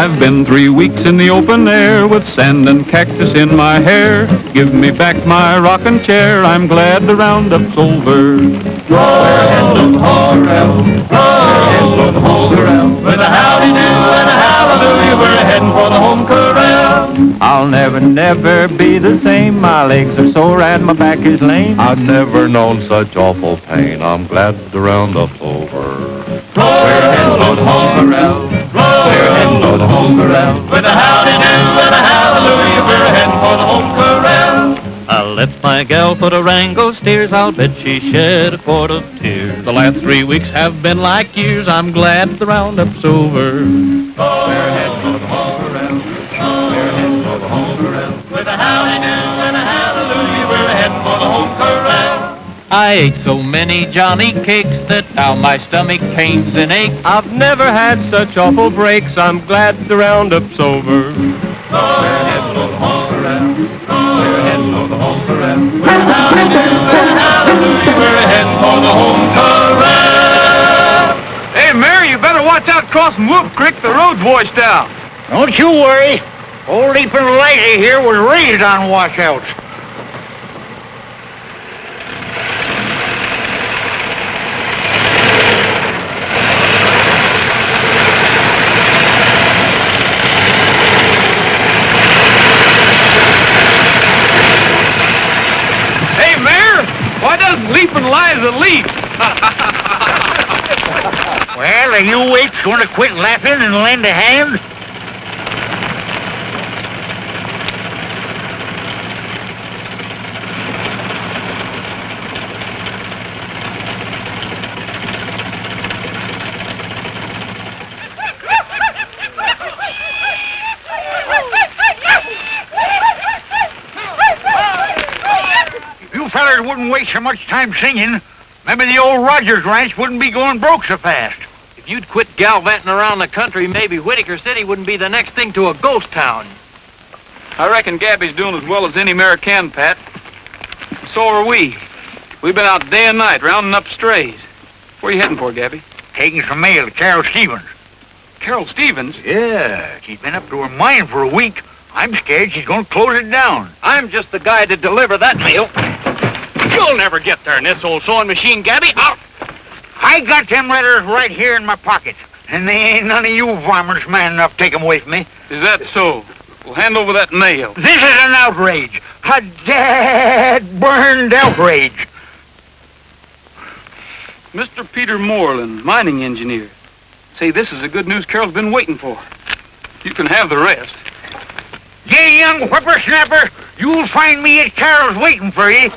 I've been 3 weeks in the open air with sand and cactus in my hair. Give me back my rocking chair, I'm glad the roundup's over. We're heading home, we're heading home, with a howdy-do and a hallelujah, we're heading for the home corral. I'll never be the same. My legs are sore and my back is lame. I've never known such awful pain. I'm glad the roundup's over. We're heading for the home corral. We're heading for the home corral. With a howdy-do and a hallelujah, we're heading for the home corral. I left my gal for the Rango steers. I'll bet she shed a quart of tears. The last 3 weeks have been like years. I'm glad the roundup's over. We're heading for the home corral. We're heading for the home corral. With a howdy-do and a hallelujah, we're heading for the home corral. I ate so many Johnny cakes that now my stomach pains and aches. I've never had such awful breaks. I'm glad the roundup's over. We're heading for the home corral. We're heading for the home corral. With a howdy-do and a hallelujah, we're heading for the home corral. Hey, Mary, you better watch out crossing Wolf Creek. The road's washed out. Don't you worry. Old Leapin' Lady here was raised on washouts. Hey, Mayor, why doesn't Leapin' Liza leap? Well, are you apes going to quit laughing and lend a hand? If you fellers wouldn't waste so much time singing, maybe the old Rogers Ranch wouldn't be going broke so fast. If you'd quit gallivanting around the country, maybe Whitaker City wouldn't be the next thing to a ghost town. I reckon Gabby's doing as well as any mare can, Pat. So are we. We've been out day and night rounding up strays. Where are you heading for, Gabby? Taking some mail to Carol Stevens. Carol Stevens? Yeah, she's been up to her mine for a week. I'm scared she's going to close it down. I'm just the guy to deliver that mail. You'll never get there in this old sewing machine, Gabby. I got them letters right here in my pocket, and they ain't none of you varmints man enough to take them away from me. Is that so? Well, hand over that mail. This is an outrage. A dad-burned outrage. Mr. Peter Moreland, mining engineer. Say, this is the good news Carol's been waiting for. You can have the rest. You young whippersnapper, you'll find me at Carol's waiting for you.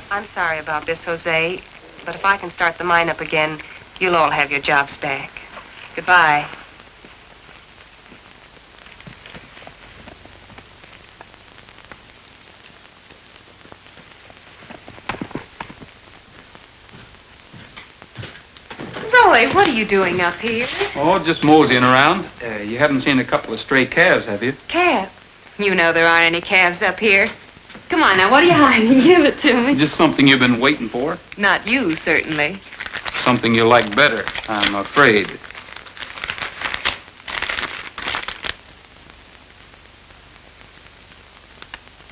I'm sorry about this, Jose, but if I can start the mine up again, you'll all have your jobs back. Goodbye. Roy, what are you doing up here? Oh, just moseying around. You haven't seen a couple of stray calves, have you? Calf? You know there aren't any calves up here. Come on now, what are you hiding? Give it to me. Just something you've been waiting for. Not you, certainly. Something you like better, I'm afraid.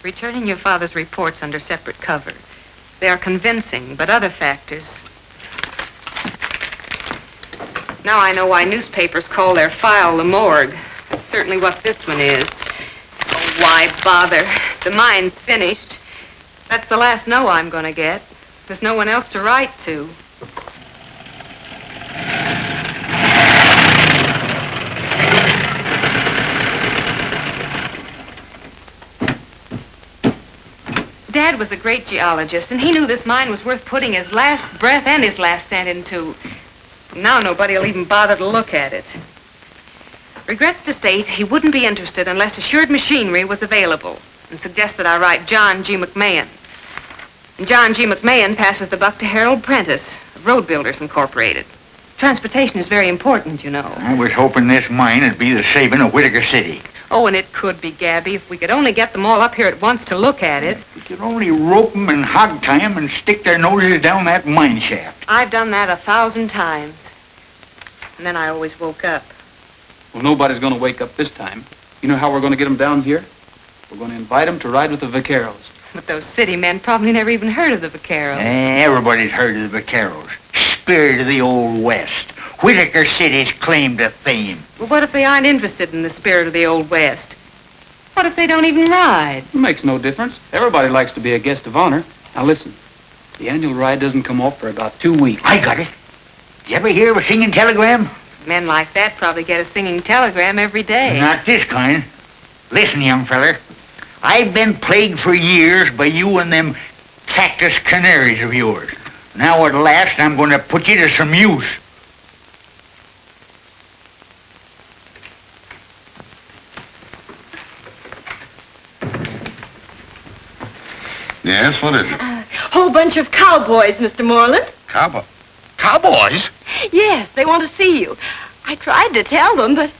Returning your father's reports under separate cover. They are convincing, but other factors. Now I know why newspapers call their file the morgue. That's certainly what this one is. Oh, why bother? The mine's finished. That's the last no I'm going to get. There's no one else to write to. Dad was a great geologist, and he knew this mine was worth putting his last breath and his last cent into. Now nobody will even bother to look at it. Regrets to state he wouldn't be interested unless assured machinery was available, and suggested I write John G. McMahon. And John G. McMahon passes the buck to Harold Prentice of Road Builders Incorporated. Transportation is very important, you know. I was hoping this mine would be the saving of Whitaker City. Oh, and it could be, Gabby, if we could only get them all up here at once to look at it. We could only rope them and hog tie them and stick their noses down that mine shaft. I've done that 1,000 times. And then I always woke up. Well, nobody's going to wake up this time. You know how we're going to get them down here? We're going to invite them to ride with the Vaqueros. But those city men probably never even heard of the Vaqueros. Everybody's heard of the Vaqueros. Spirit of the Old West. Whitaker City's claim to fame. Well, what if they aren't interested in the spirit of the Old West? What if they don't even ride? It makes no difference. Everybody likes to be a guest of honor. Now listen, the annual ride doesn't come off for about 2 weeks. I got it. You ever hear of a singing telegram? Men like that probably get a singing telegram every day. Not this kind. Listen, young feller. I've been plagued for years by you and them cactus canaries of yours. Now at last I'm going to put you to some use. Yes, what is it? Whole bunch of cowboys, Mr. Moreland. Cowboys? Yes, they want to see you. I tried to tell them, but...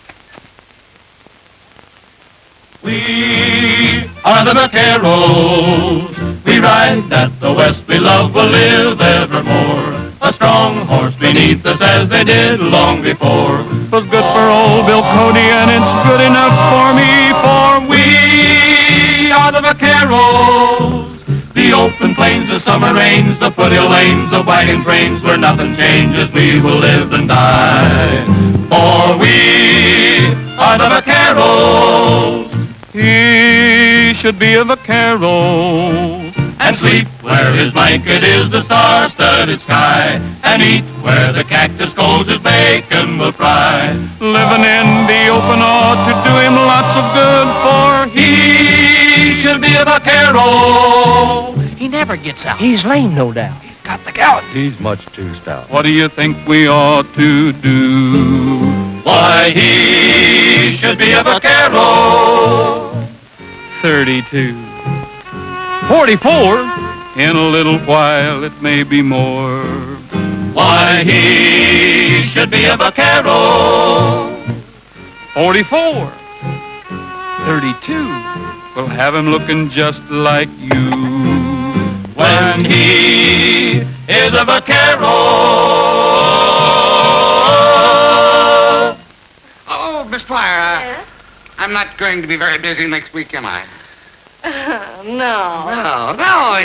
We are the Vaqueros. We ride that the West we love will live evermore. A strong horse beneath us as they did long before. Was good for old Bill Cody, and it's good enough for me, for We are the Vaqueros. The open plains, the summer rains, the foothill lanes, the wagon trains, where nothing changes, we will live and die. For we are the Vaqueros. he should be a vaquero. And sleep where his blanket is the star-studded sky, and eat where the cactus goes his bacon will fry. Living in the open ought to do him lots of good, for He should be a vaquero. He never gets out. He's lame, no doubt. He's got the gout. He's much too stout. what do you think we ought to do? Why, he should be a vaquero. 32. 44. In a little while it may be more. Why, he should be a vaquero. 44. 32. We'll have him looking just like you. When he is a vaquero. Oh, Miss Pryor, I'm not going to be very busy next week, am I? No. No.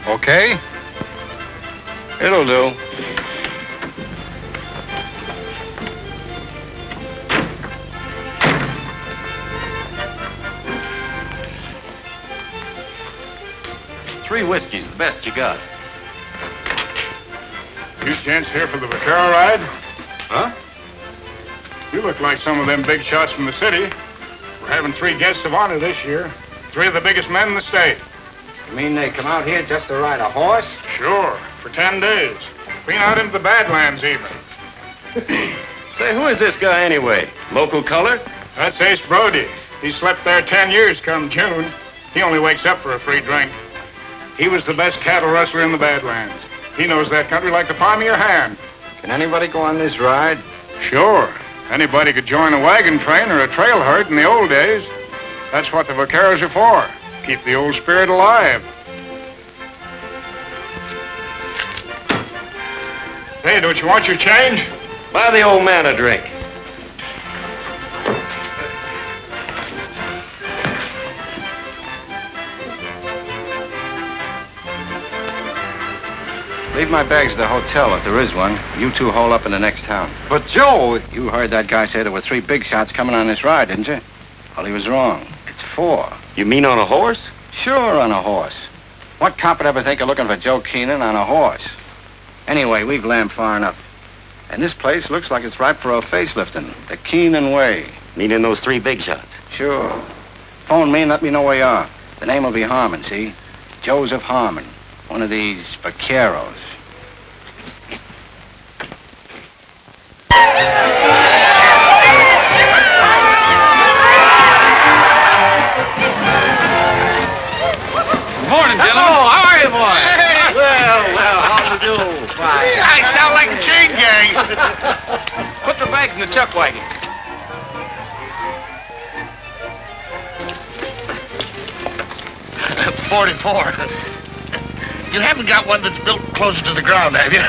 Okay? It'll do. Three whiskeys, the best you got. You gents here for the Vaquero ride? Huh? You look like some of them big shots from the city. We're having 3 guests of honor this year. 3 of the biggest men in the state. You mean they come out here just to ride a horse? Sure, for 10 days. Clean out into the Badlands even. Say, who is this guy anyway? Local color? That's Ace Brody. He slept there 10 years come June. He only wakes up for a free drink. He was the best cattle rustler in the Badlands. He knows that country like the palm of your hand. Can anybody go on this ride? Sure. Anybody could join a wagon train or a trail herd in the old days. That's what the Vaqueros are for. Keep the old spirit alive. Hey, don't you want your change? Buy the old man a drink. Leave my bags at the hotel if there is one. You 2 hole up in the next town. But Joe... You heard that guy say there were 3 big shots coming on this ride, didn't you? Well, he was wrong. It's 4. You mean on a horse? Sure, on a horse. What cop would ever think of looking for Joe Keenan on a horse? Anyway, we've lammed far enough. And this place looks like it's ripe for a facelifting. The Keenan way. Meaning those 3 big shots? Sure. Phone me and let me know where you are. The name will be Harmon, see? Joseph Harmon. One of these Vaqueros. Morning, gentlemen. Oh, how are you, boy? Well, how do you do? I sound like a chain gang. Put the bags in the chuck wagon. 44. You haven't got one that's built closer to the ground, have you?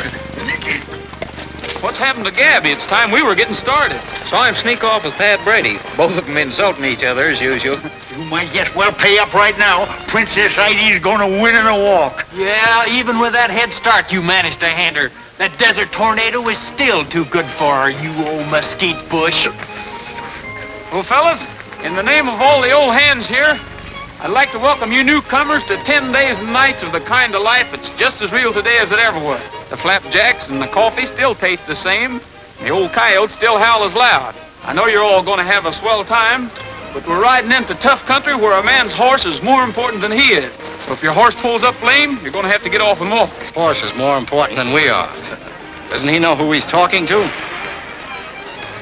What's happened to Gabby? It's time we were getting started. Saw him sneak off with Pat Brady. Both of them insulting each other as usual. You might just well pay up right now. Princess Heidi's going to win in a walk. Yeah, even with that head start you managed to hand her. That desert tornado is still too good for her, you old mesquite bush. Well, fellas, in the name of all the old hands here, I'd like to welcome you newcomers to 10 days and nights of the kind of life that's just as real today as it ever was. The flapjacks and the coffee still taste the same. The old coyotes still howl as loud. I know you're all going to have a swell time, but we're riding into tough country where a man's horse is more important than he is. So if your horse pulls up lame, you're going to have to get off and walk. Horse is more important than we are. Doesn't he know who he's talking to?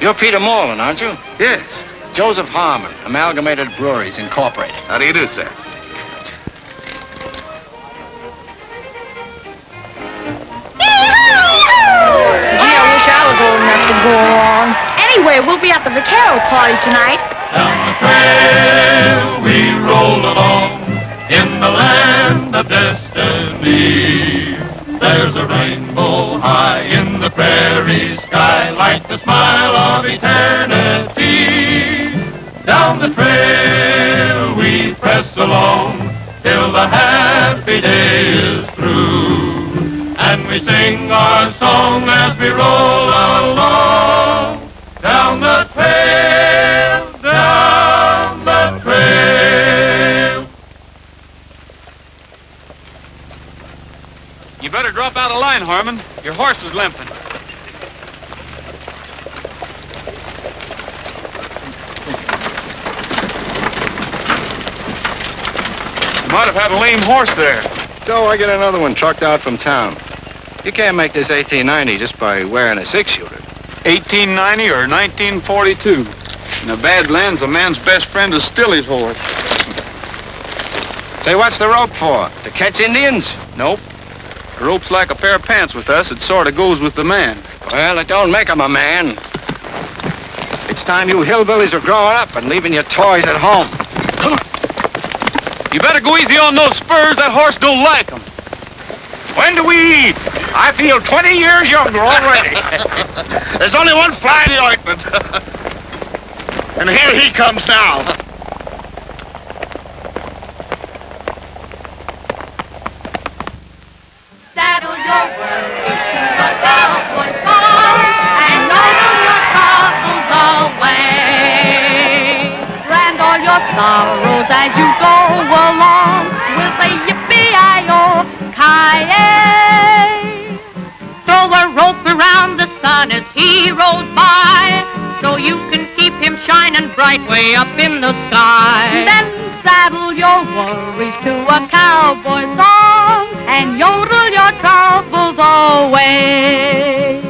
You're Peter Morland, aren't you? Yes. Joseph Harmon, Amalgamated Breweries, Incorporated. How do you do, sir? Gee, I wish I was old enough to go along. Anyway, we'll be at the Vaquero party tonight. Down the trail we roll along in the land of destiny. There's a rainbow high in the prairie sky like the smile of eternity. Down the trail we press along till the happy day is through. And we sing our song as we roll along. Down the trail, down the trail. You better drop out of line, Harmon. Your horse is limping. You might have had a lame horse there. So I get another one trucked out from town. You can't make this 1890 just by wearing a six-shooter. 1890 or 1942. In the Badlands, a man's best friend is still his horse. Say, what's the rope for? To catch Indians? Nope. The rope's like a pair of pants with us. It sort of goes with the man. Well, it don't make him a man. It's time you hillbillies are growing up and leaving your toys at home. You better go easy on those spurs. That horse don't like them. When do we eat? I feel 20 years younger already. There's only one fly in the ointment. And here he comes now. Saddle your worries to a cowboy song and load your troubles away. Brand all your sorrows as you go along with a yippee-i-oh-ki-yay. Throw a rope around the sun as he rolls by so you can keep him shining bright way up in the sky. Then saddle your worries to a cowboy song and yodel your troubles away.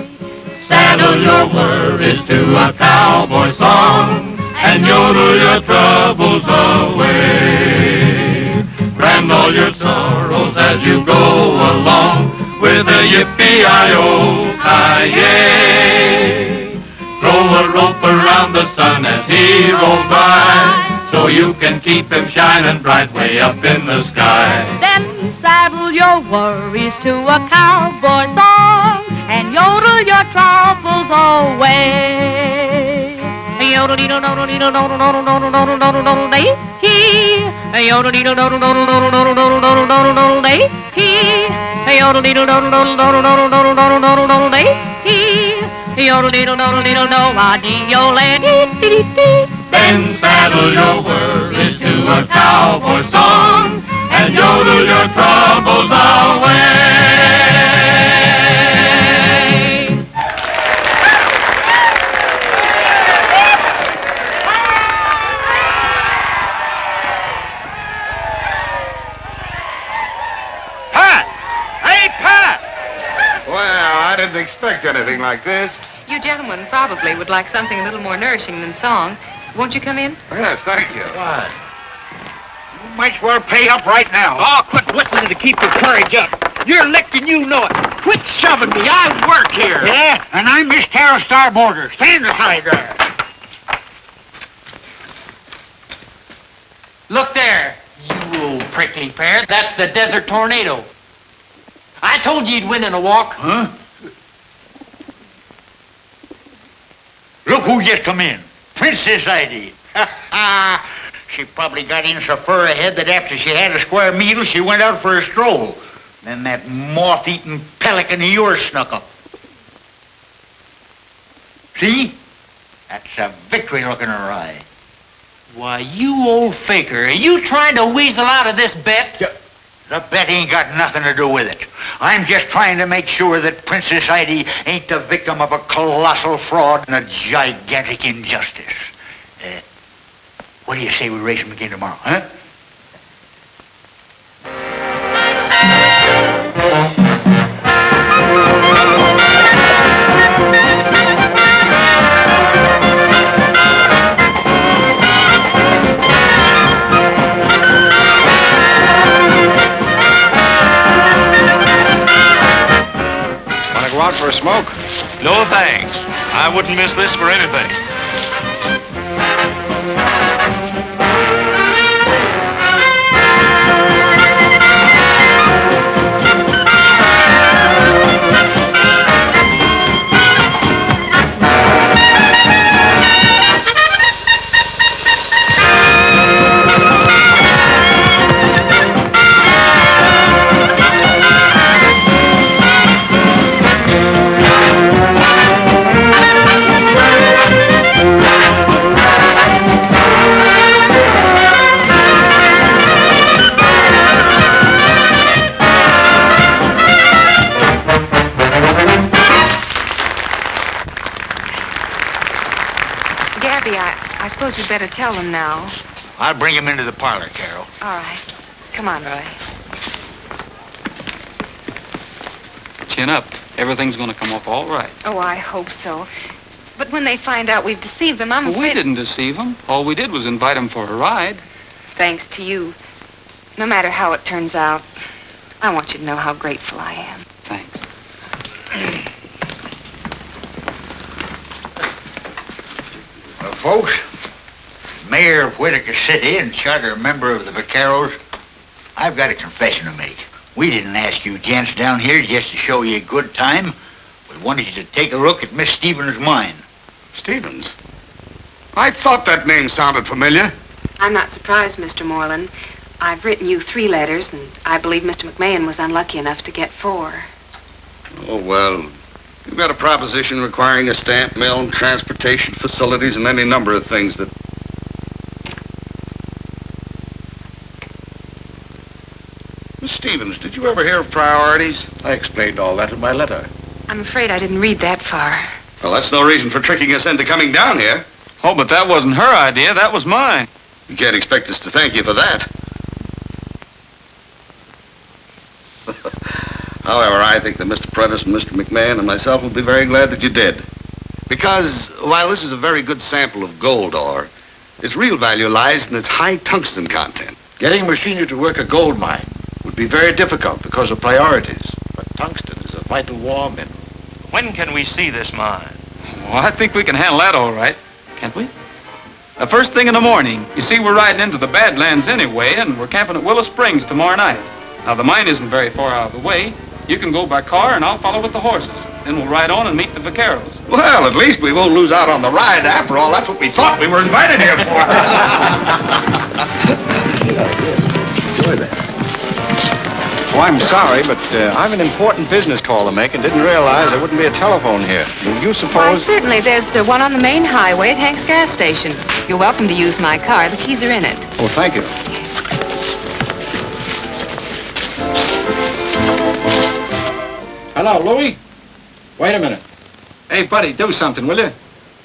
Saddle your worries to a cowboy song and yodel your troubles away. Brand all your sorrows as you go along with a yippee-i-oh-ki-yay. Throw a rope around the sun as he rolls by so you can keep him shining bright way up in the sky. Then saddle your worries to a cowboy song and yodel your troubles away. Yodel-dee-doo-doo-doo-doo-doo-doo-doo-doo-doo-doo-doo-doo-dee-hee. Yodel-dee-doo-doo-doo-doo-doo-doo-doo-doo-doo-doo-doo-doo-dee-hee. Yodel-dee-doo-doo-doo-doo-doo-doo-doo-doo-doo-doo-dee-hee. Yodel-dee-doo-doo-doo-doo-doo-doo-doo-dee-dee-dee. Then saddle your worries to a cowboy song and yodel your troubles away. Pat! Hey, Pat! Well, I didn't expect anything like this. You gentlemen probably would like something a little more nourishing than song. Won't you come in? Yes, thank you. What? You might as well pay up right now. Oh, quit whistling to keep your courage up. You're licked and you know it. Quit shoving me. I work here. Yeah, and I'm Miss Carol Starboarder. Stand aside there. Look there, you old prickly pear. That's the desert tornado. I told you he'd win in a walk. Huh? Look who just come in. Princess Heidi. She probably got in so far ahead that after she had a square meal, she went out for a stroll. Then that moth-eaten pelican of yours snuck up. See? That's a victory look in her eye. Why, you old faker, are you trying to weasel out of this bet? The bet ain't got nothing to do with it. I'm just trying to make sure that Princess Heidi ain't the victim of a colossal fraud and a gigantic injustice. What do you say we race him again tomorrow, huh? Want to go out for a smoke? No thanks. I wouldn't miss this for anything. Gabby, I suppose we'd better tell them now. I'll bring him into the parlor, Carol. All right. Come on, Roy. Chin up. Everything's going to come off all right. Oh, I hope so. But when they find out we've deceived them, I'm Well, afraid... we didn't deceive them. All we did was invite them for a ride. Thanks to you. No matter how it turns out, I want you to know how grateful I am. Thanks. Well, folks, Mayor of Whitaker City and charter member of the Vaqueros, I've got a confession to make. We didn't ask you gents down here just to show you a good time. We wanted you to take a look at Miss Stevens' mine. Stevens? I thought that name sounded familiar. I'm not surprised, Mr. Moreland. I've written you 3 letters, and I believe Mr. McMahon was unlucky enough to get 4. Oh, well, you've got a proposition requiring a stamp mill, transportation facilities, and any number of things that... Miss Stevens, did you ever hear of priorities? I explained all that in my letter. I'm afraid I didn't read that far. Well, that's no reason for tricking us into coming down here. Oh, but that wasn't her idea. That was mine. You can't expect us to thank you for that. However, I think that Mr. Prentice and Mr. McMahon and myself will be very glad that you did. Because while this is a very good sample of gold ore, its real value lies in its high tungsten content. Getting machinery to work a gold mine would be very difficult because of priorities. But tungsten is a vital war mineral. When can we see this mine? Well, I think we can handle that all right, can't we? First thing in the morning. You see, we're riding into the Badlands anyway, and we're camping at Willow Springs tomorrow night. Now, the mine isn't very far out of the way. You can go by car, and I'll follow with the horses. Then we'll ride on and meet the Vaqueros. Well, at least we won't lose out on the ride. After all, that's what we thought we were invited here for. Enjoy that. Oh, I'm sorry, but I've an important business call to make and didn't realize there wouldn't be a telephone here. Do you Why, suppose... certainly. There's one on the main highway at Hank's gas station. You're welcome to use my car. The keys are in it. Oh, thank you. Hello, Louie. Wait a minute. Hey, buddy, do something, will you?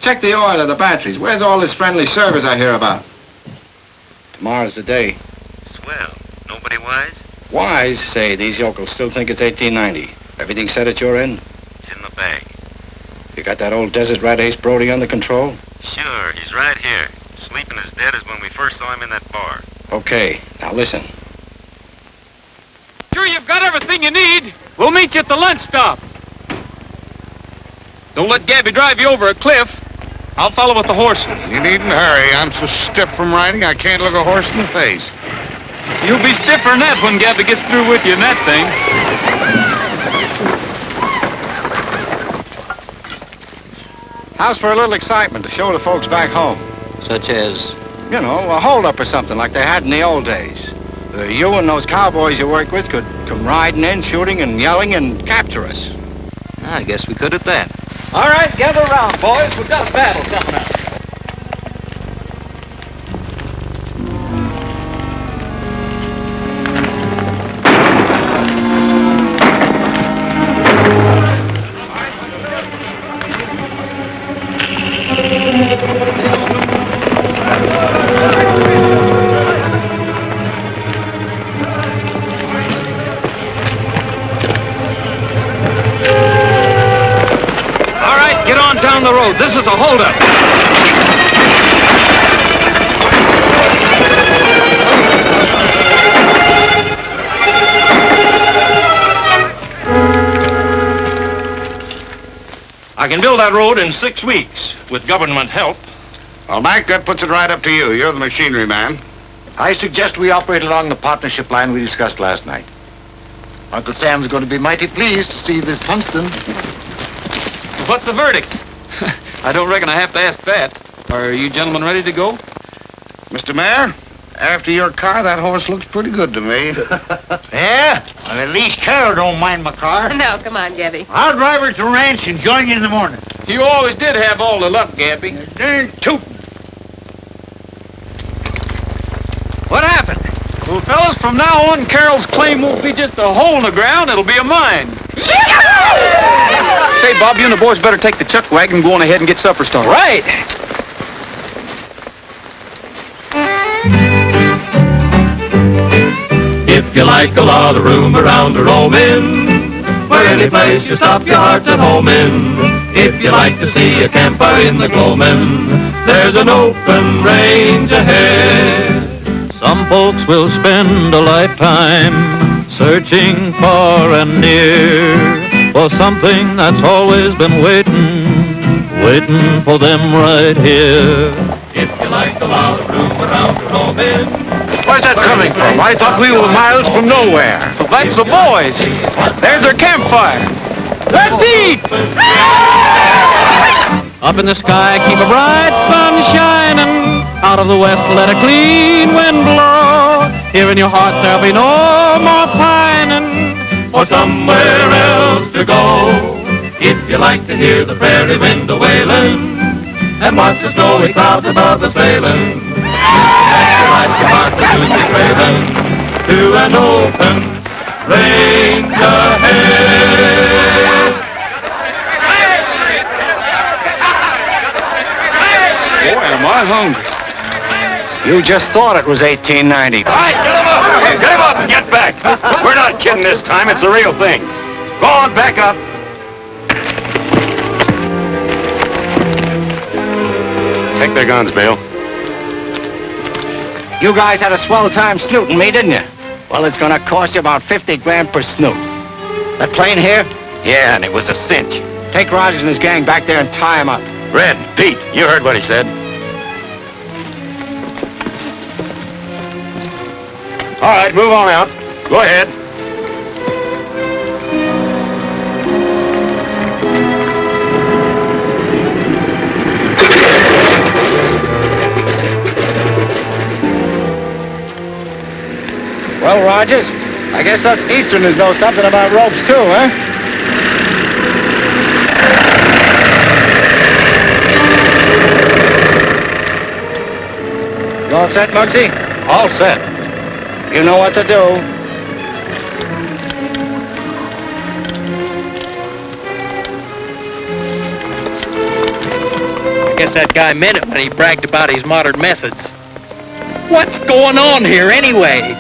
Check the oil of the batteries. Where's all this friendly service I hear about? Tomorrow's the day. Swell. Nobody wise? Wise? Say, these yokels still think it's 1890. Everything set at your end? It's in the bag. You got that old desert rat Ace Brody under control? Sure, he's right here. Sleeping as dead as when we first saw him in that bar. Okay, now listen. Sure you've got everything you need. We'll meet you at the lunch stop. Don't let Gabby drive you over a cliff. I'll follow with the horses. You needn't hurry. I'm so stiff from riding, I can't look a horse in the face. You'll be stiffer than that when Gabby gets through with you in that thing. How's for a little excitement to show the folks back home? Such as? You know, a holdup or something like they had in the old days. You and those cowboys you work with could come riding in, shooting and yelling and capture us. I guess we could at that. All right, gather around, boys. We've got a battle coming up. Down the road. This is a holdup. I can build that road in 6 weeks with government help. Well, Mac, that puts it right up to you. You're the machinery man. I suggest we operate along the partnership line we discussed last night. Uncle Sam's going to be mighty pleased to see this tungsten. What's the verdict? I don't reckon I have to ask that. Are you gentlemen ready to go? Mr. Mayor, after your car, that horse looks pretty good to me. Yeah? Well, at least Carol don't mind my car. No, come on, Gabby. I'll drive her to ranch and join you in the morning. You always did have all the luck, Gabby. Darn tootin'. What happened? Well, fellas, from now on, Carol's claim won't be just a hole in the ground. It'll be a mine. Say, Bob, you and the boys better take the chuck wagon and go on ahead and get supper started. Right. If you like a lot of room around to roam in, where any place you stop your heart's at home in. If you like to see a campfire in the gloaming, there's an open range ahead. Some folks will spend a lifetime searching far and near for something that's always been waiting for them right here. If you like a lot of room around to roam in. Where's that coming from? I thought we were miles from nowhere. Well, that's the boys. There's their campfire. Let's eat! Up in the sky, keep a bright sun shining. Out of the west, let a clean wind blow. Here in your heart, there'll be no more pining or somewhere else to go. If you like to hear the prairie wind a-wailing and watch the snowy clouds above the sailing, let your light your heart to soon be trailing to an open range ahead. Boy, am I hungry. You just thought it was 1890. All right, get him up! Get him up and get back! We're not kidding this time. It's the real thing. Go on, back up. Take their guns, Bill. You guys had a swell time snooting me, didn't you? Well, it's gonna cost you about 50 grand per snoot. That plane here? Yeah, and it was a cinch. Take Rogers and his gang back there and tie him up. Red, Pete, you heard what he said. All right, move on out. Go ahead. Well, Rogers, I guess us Easterners know something about ropes too, huh? You all set, Muggsy? All set. You know what to do. I guess that guy meant it when he bragged about his modern methods. What's going on here anyway?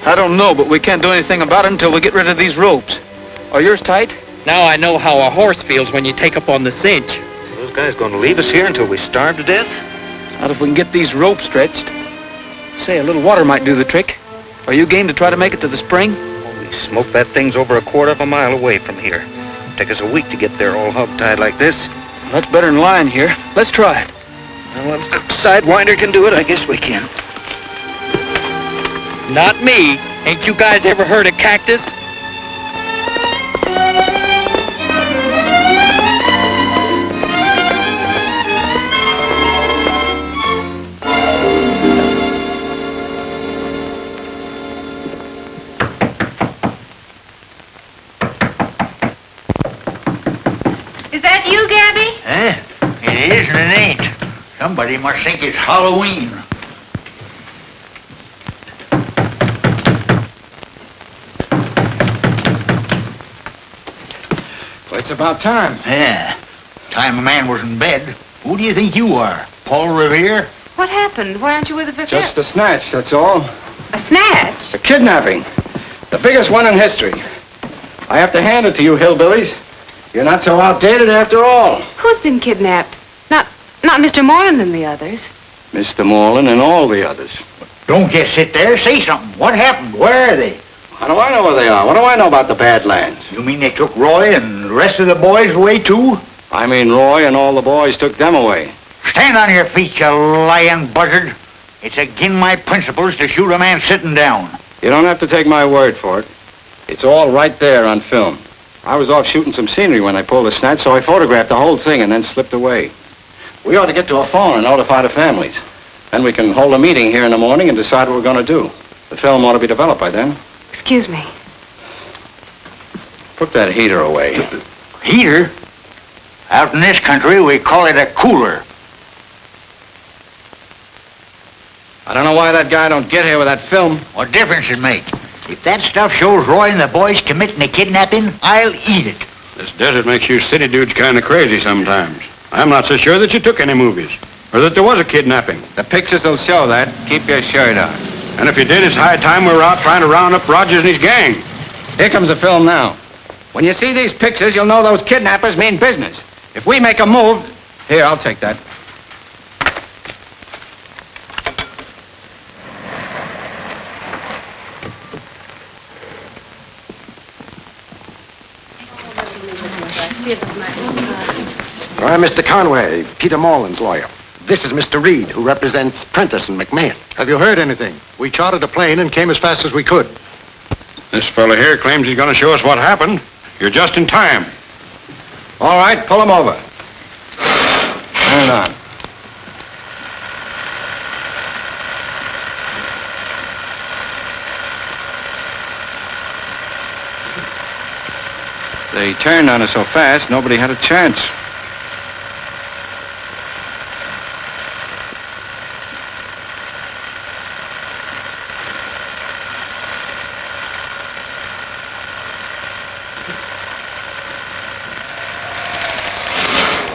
I don't know, but we can't do anything about it until we get rid of these ropes. Are yours tight? Now I know how a horse feels when you take up on the cinch. Those guys going to leave us here until we starve to death? Not if we can get these ropes stretched. Say, a little water might do the trick. Are you game to try to make it to the spring? Holy smoke, that thing's over a quarter of a mile away from here. Take us a week to get there all hog-tied like this. Well, that's better than lying here. Let's try it. Well, if Sidewinder can do it, I guess we can. Not me. Ain't you guys ever heard of cactus? Is that you, Gabby? It is and it ain't. Somebody must think it's Halloween. Well, it's about time. Yeah. Time a man was in bed. Who do you think you are? Paul Revere? What happened? Why aren't you with the Vaqueros? Just a snatch, that's all. A snatch? A kidnapping. The biggest one in history. I have to hand it to you, hillbillies. You're not so outdated after all. Who's been kidnapped? Not Mr. Moreland and the others. Mr. Moreland and all the others. Don't just sit there. Say something. What happened? Where are they? How do I know where they are? What do I know about the Badlands? You mean they took Roy and the rest of the boys away, too? I mean Roy and all the boys took them away. Stand on your feet, you lying buzzard. It's against my principles to shoot a man sitting down. You don't have to take my word for it. It's all right there on film. I was off shooting some scenery when I pulled the snatch, so I photographed the whole thing and then slipped away. We ought to get to a phone and notify the families. Then we can hold a meeting here in the morning and decide what we're going to do. The film ought to be developed by then. Excuse me. Put that heater away. Heater? Out in this country, we call it a cooler. I don't know why that guy don't get here with that film. What difference it make? If that stuff shows Roy and the boys committing a kidnapping, I'll eat it. This desert makes you city dudes kind of crazy sometimes. I'm not so sure that you took any movies, or that there was a kidnapping. The pictures will show that. Keep your shirt on. And if you did, it's high time we were out trying to round up Rogers and his gang. Here comes the film now. When you see these pictures, you'll know those kidnappers mean business. If we make a move... Here, I'll take that. All right, Mr. Conway, Peter Moreland's lawyer. This is Mr. Reed, who represents Prentice and McMahon. Have you heard anything? We chartered a plane and came as fast as we could. This fella here claims he's going to show us what happened. You're just in time. All right, pull him over. Turn it on. They turned on us so fast, nobody had a chance.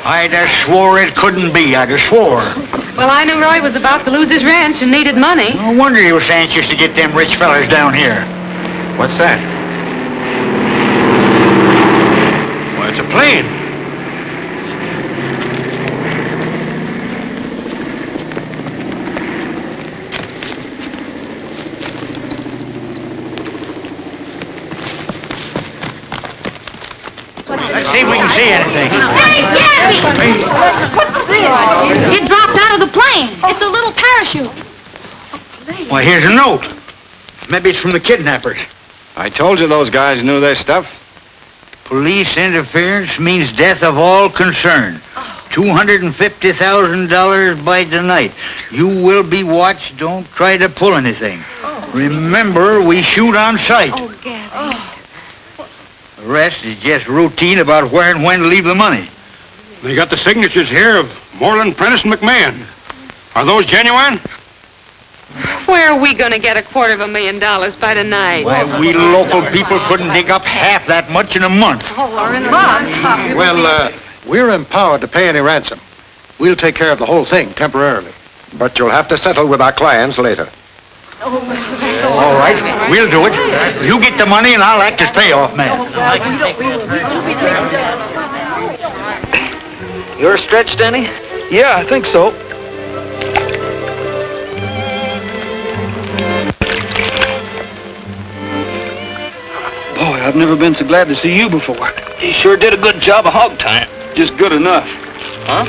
I'd have swore it couldn't be. I'd have swore. Well, I knew Roy was about to lose his ranch and needed money. No wonder he was anxious to get them rich fellas down here. What's that? Why, it's a plane. Let's see if we can see anything. Hey, Gabby! What's this? It dropped out of the plane. It's a little parachute. Why, here's a note. Maybe it's from the kidnappers. I told you those guys knew their stuff. Police interference means death of all concerned. $250,000 by tonight. You will be watched. Don't try to pull anything. Remember, we shoot on sight. Oh, Gabby. The rest is just routine about where and when to leave the money. They got the signatures here of Moreland, Prentice, and McMahon. Are those genuine? Where are we going to get $250,000 by tonight? Why, we local people couldn't dig up half that much in a month. Well, we're empowered to pay any ransom. We'll take care of the whole thing temporarily. But you'll have to settle with our clients later. All right, we'll do it. You get the money and I'll act as payoff man. You're stretched, Denny? Yeah, I think so. Boy, I've never been so glad to see you before. You sure did a good job of hog tying. Just good enough. Huh?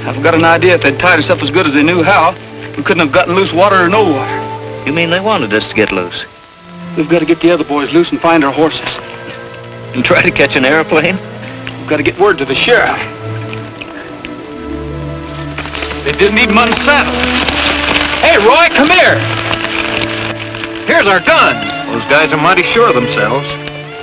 I've got an idea if they'd tied us up as good as they knew how, we couldn't have gotten loose water or no water. You mean they wanted us to get loose? We've got to get the other boys loose and find our horses. And try to catch an airplane? We've got to get word to the sheriff. They didn't even unsaddle. Hey, Roy, come here. Here's our guns. Those guys are mighty sure of themselves.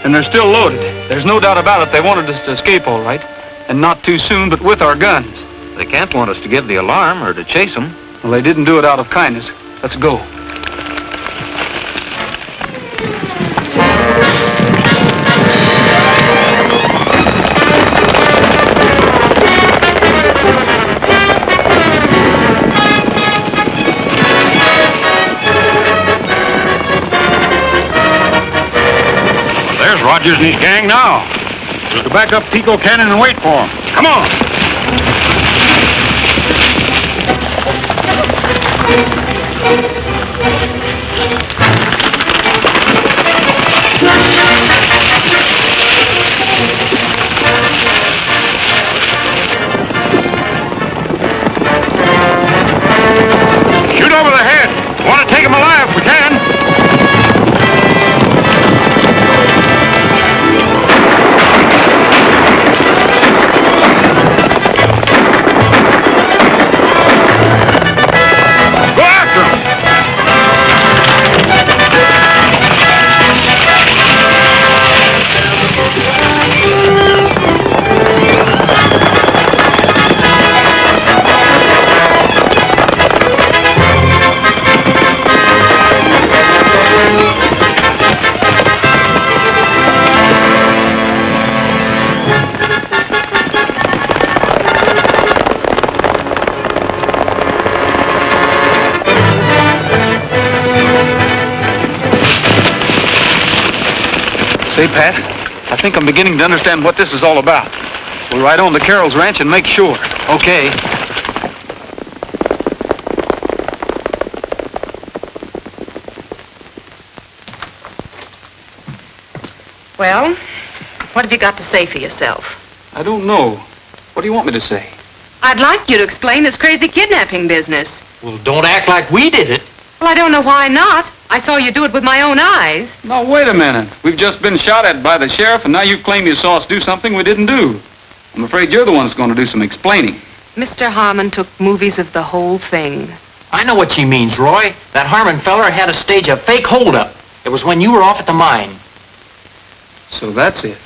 And they're still loaded. There's no doubt about it. They wanted us to escape all right. And not too soon, but with our guns. They can't want us to give the alarm or to chase them. Well, they didn't do it out of kindness. Let's go. There's Rogers and his gang now. We'll go back up Pico Canyon and wait for them. Come on. Shoot over the head. Want to take him alive if we can. Say, Pat, I think I'm beginning to understand what this is all about. We'll ride on to Carroll's ranch and make sure. Okay. Well, what have you got to say for yourself? I don't know. What do you want me to say? I'd like you to explain this crazy kidnapping business. Well, don't act like we did it. Well, I don't know why not. I saw you do it with my own eyes. No, wait a minute. We've just been shot at by the sheriff, and now you claim you saw us do something we didn't do. I'm afraid you're the one that's going to do some explaining. Mr. Harmon took movies of the whole thing. I know what she means, Roy. That Harmon feller had to stage a fake holdup. It was when you were off at the mine. So that's it.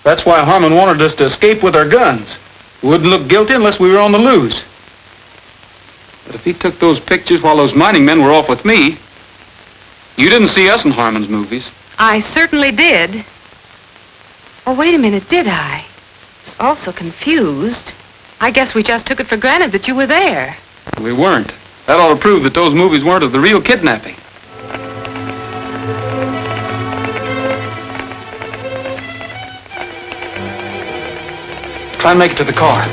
That's why Harmon wanted us to escape with our guns. We wouldn't look guilty unless we were on the loose. But if he took those pictures while those mining men were off with me, you didn't see us in Harmon's movies. I certainly did. Oh, wait a minute, did I? I was also confused. I guess we just took it for granted that you were there. We weren't. That ought to prove that those movies weren't of the real kidnapping. Try and make it to the car.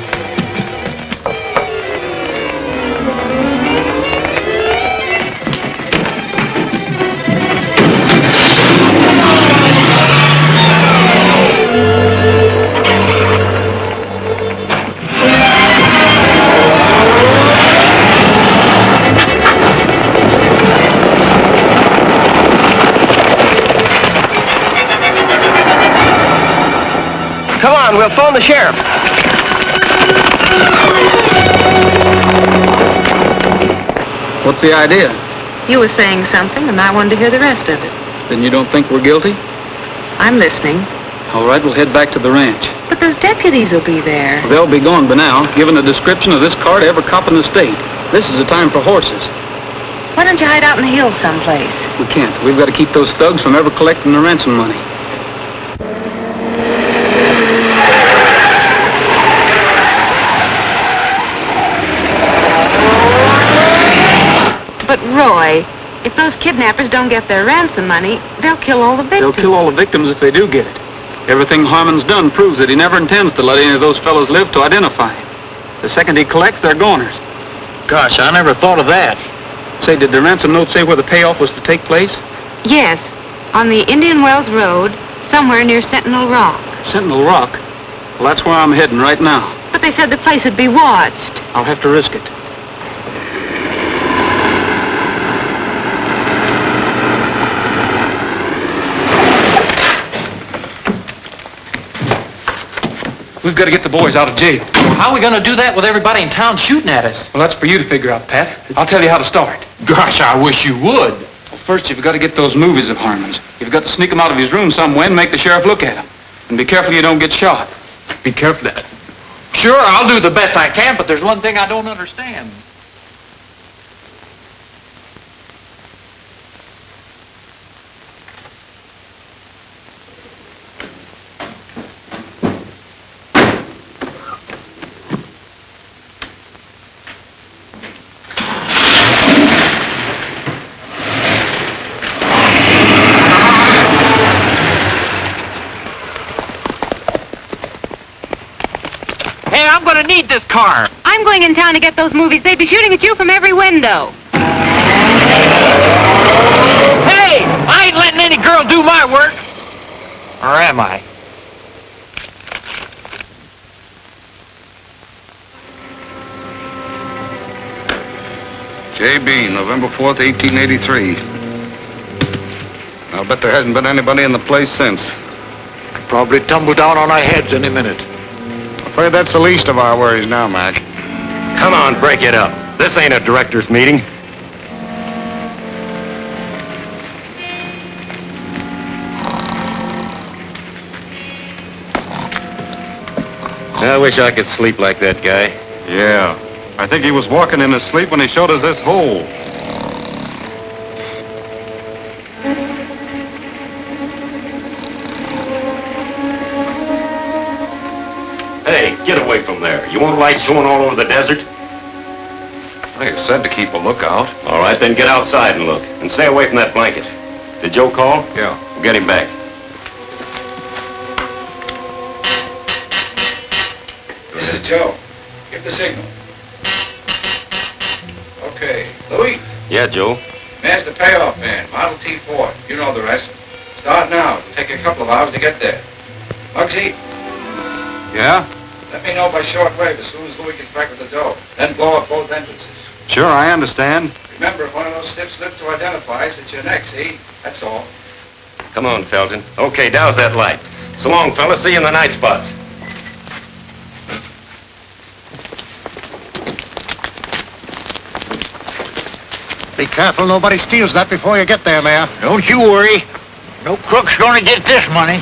Come on, we'll phone the sheriff. What's the idea? You were saying something, and I wanted to hear the rest of it. Then you don't think we're guilty? I'm listening. All right, we'll head back to the ranch. But those deputies will be there. They'll be gone by now, giving a description of this car to every cop in the state. This is the time for horses. Why don't you hide out in the hills someplace? We can't. We've got to keep those thugs from ever collecting the ransom money. But, Roy, if those kidnappers don't get their ransom money, they'll kill all the victims. They'll kill all the victims if they do get it. Everything Harmon's done proves that he never intends to let any of those fellows live to identify him. The second he collects, they're goners. Gosh, I never thought of that. Say, did the ransom note say where the payoff was to take place? Yes, on the Indian Wells Road, somewhere near Sentinel Rock. Sentinel Rock? Well, that's where I'm heading right now. But they said the place would be watched. I'll have to risk it. We've got to get the boys out of jail. How are we going to do that with everybody in town shooting at us? Well, that's for you to figure out, Pat. I'll tell you how to start. Gosh, I wish you would. Well, first, you've got to get those movies of Harmon's. You've got to sneak them out of his room somewhere and make the sheriff look at them. And be careful you don't get shot. Be careful. Sure, I'll do the best I can, but there's one thing I don't understand. I'm going to need this car. I'm going in town to get those movies. They'd be shooting at you from every window. Hey, I ain't letting any girl do my work. Or am I? J.B., November 4th, 1883. I'll bet there hasn't been anybody in the place since. Probably tumble down on our heads any minute. Afraid that's the least of our worries now, Mac. Come on, break it up. This ain't a director's meeting. I wish I could sleep like that guy. Yeah. I think he was walking in his sleep when he showed us this hole. Hey, get away from there. You want lights showing all over the desert? They said to keep a lookout. All right, then get outside and look. And stay away from that blanket. Did Joe call? Yeah. We'll get him back. This is Joe. Give the signal. Okay. Louis, Yeah, Joe. there's the payoff van, Model T Ford. You know the rest. Start now. It'll take you a couple of hours to get there. Muggsy, Yeah? let me know by shortwave as soon as Louis gets back with the dough. Then blow up both entrances. Sure, I understand. Remember, if one of those stiff slips to identify us, it's your neck, see? That's all. Come on, Felton. Okay, douse that light. So long, fellas. See you in the night spots. Be careful nobody steals that before you get there, Mayor. Don't you worry. No crook's gonna get this money.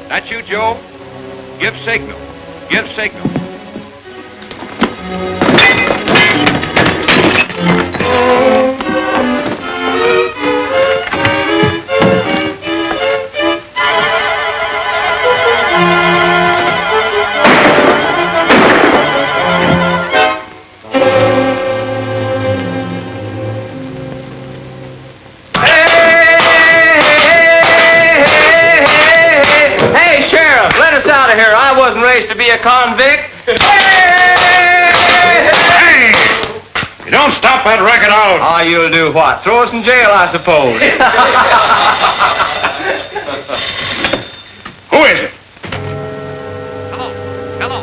That you, Joe? Give signal. Give signal. Out of here. I wasn't raised to be a convict. Hey! You don't stop that racket out. Oh, you'll do what? Throw us in jail, I suppose. Who is it? Hello.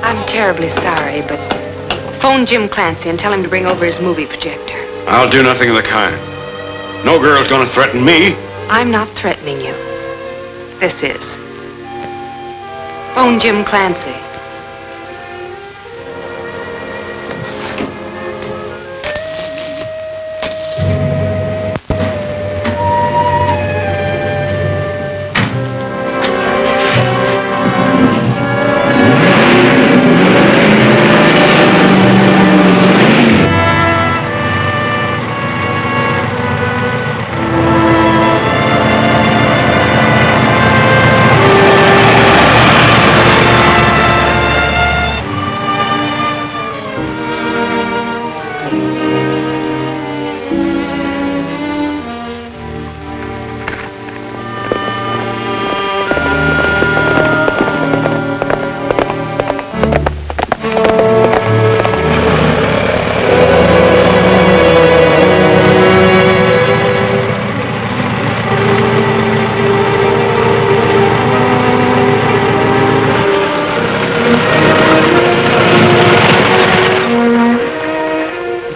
I'm terribly sorry, but phone Jim Clancy and tell him to bring over his movie projector. I'll do nothing of the kind. No girl's gonna threaten me. I'm not threatening you. This is. Phone Jim Clancy.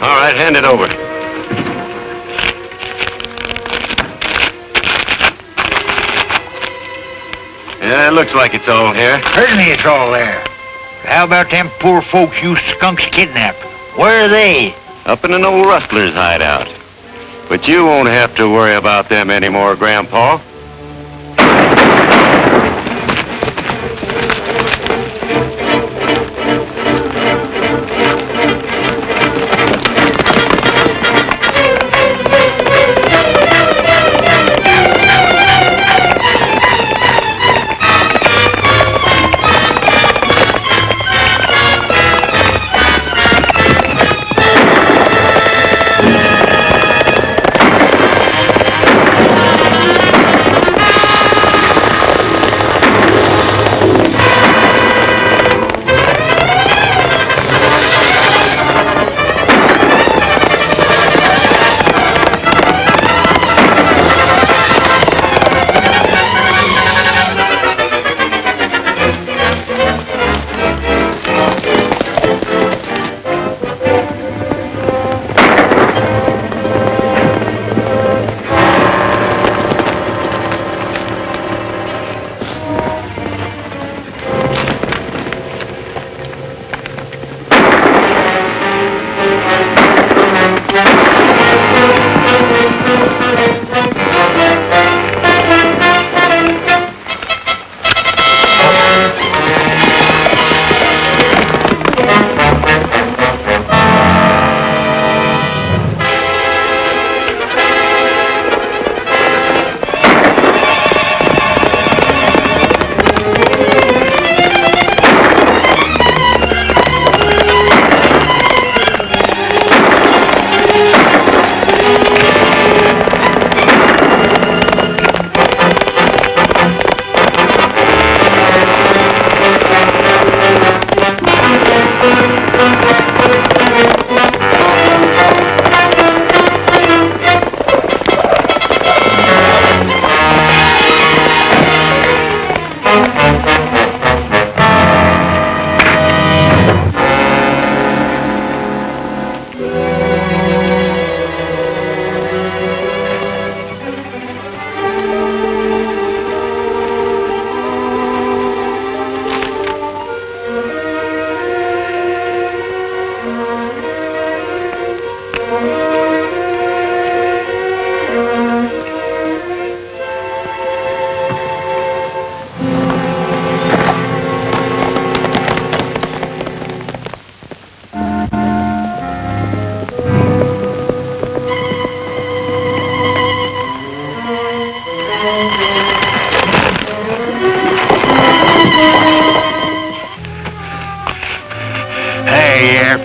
All right, hand it over. Yeah, it looks like it's all here. Certainly it's all there. How about them poor folks you skunks kidnapped? Where are they? Up in an old rustler's hideout. But you won't have to worry about them anymore, Grandpa.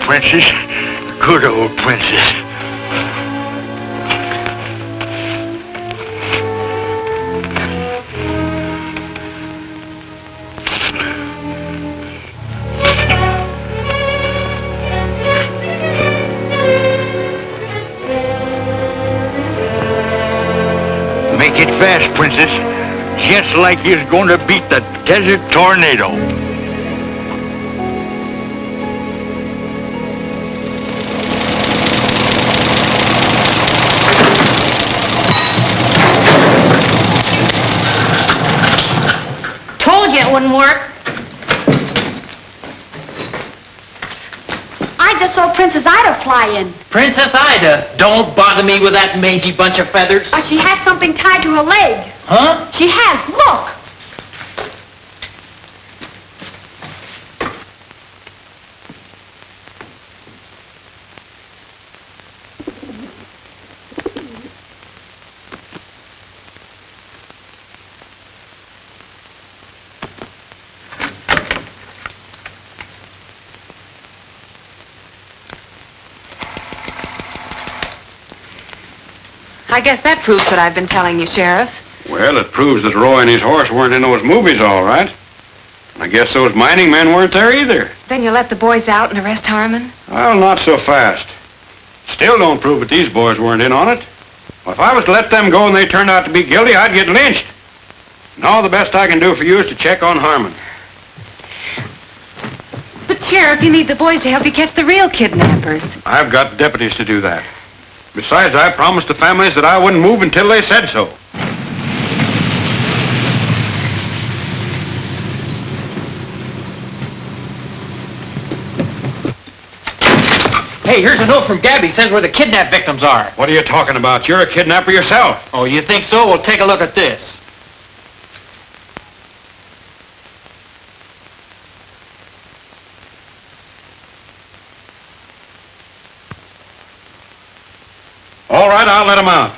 Princess. Good old princess. Make it fast, princess. Just like you're going to beat the desert tornado. It wouldn't work. I just saw Princess Ida fly in. Princess Ida? Don't bother me with that mangy bunch of feathers. She has something tied to her leg. Huh? She has. Look. I guess that proves what I've been telling you, Sheriff. Well, it proves that Roy and his horse weren't in those movies, all right. I guess those mining men weren't there either. Then you let the boys out and arrest Harmon? Well, not so fast. Still don't prove that these boys weren't in on it. Well, if I was to let them go and they turned out to be guilty, I'd get lynched. And all the best I can do for you is to check on Harmon. But Sheriff, you need the boys to help you catch the real kidnappers. I've got deputies to do that. Besides, I promised the families that I wouldn't move until they said so. Hey, here's a note from Gabby. Says where the kidnap victims are. What are you talking about? You're a kidnapper yourself. Oh, you think so? Well, take a look at this. All right, I'll let them out.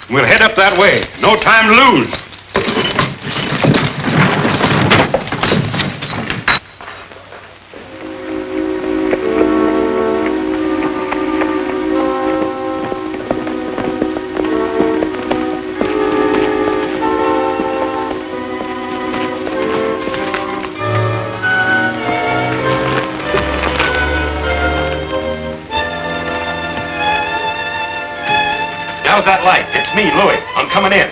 We'll head up that way. No time to lose. How's that light? It's me, Louis. I'm coming in.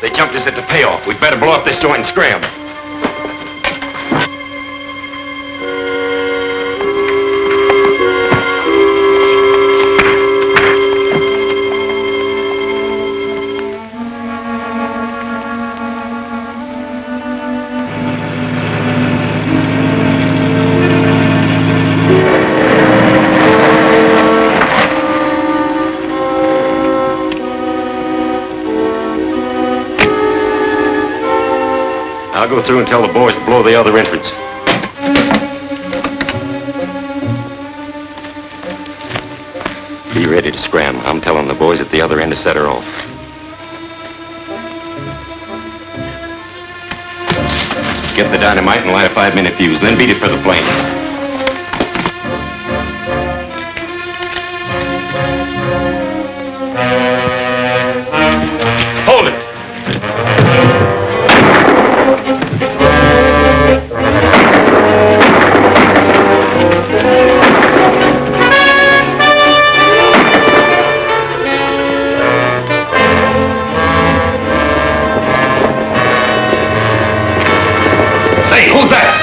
They jumped us at the payoff. We'd better blow up this joint and scram. I'll go through and tell the boys to blow the other entrance. Be ready to scram. I'm telling the boys at the other end to set her off. Get the dynamite and light a 5-minute fuse, then beat it for the plane. Hold it! Who's that?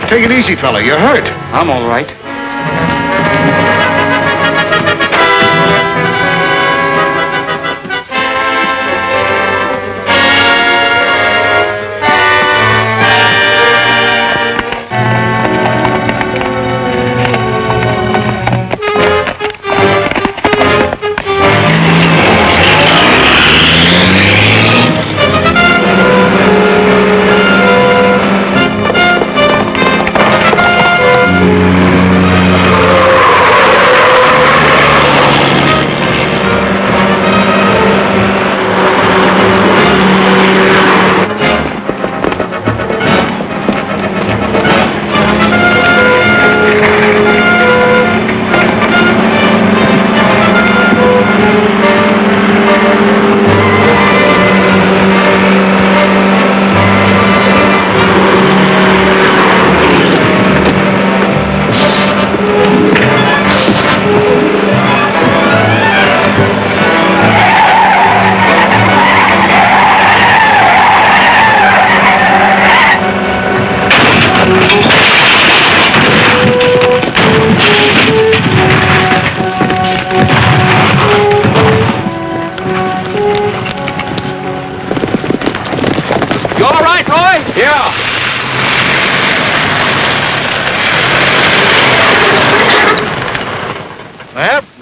Take it easy, fella. You're hurt. I'm all right.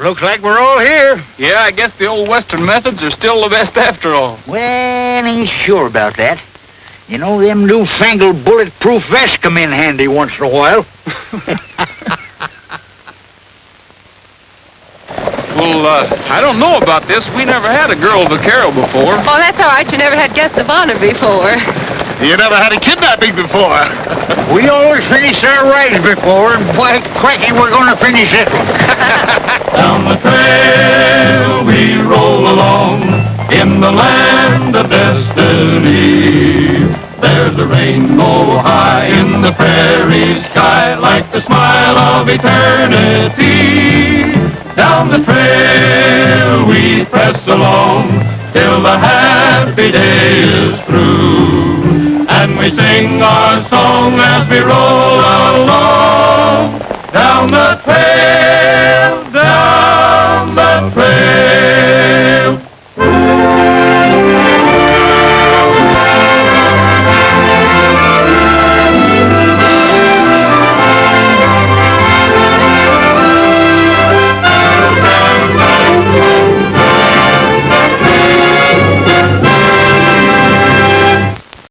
Looks like we're all here. Yeah, I guess the old Western methods are still the best after all. Well, ain't sure about that. You know, them newfangled bulletproof vests come in handy once in a while. Well, I don't know about this. We never had a girl vaquero before. Oh, that's all right. You never had guests of honor before. You never had a kidnapping before. We always finished our rides before, and by cracky, we're going to finish it. Down the trail we roll along in the land of destiny. There's a rainbow high in the prairie sky like the smile of eternity. Down the trail we press along till the happy day is through. And we sing our song as we roll along down the trail, down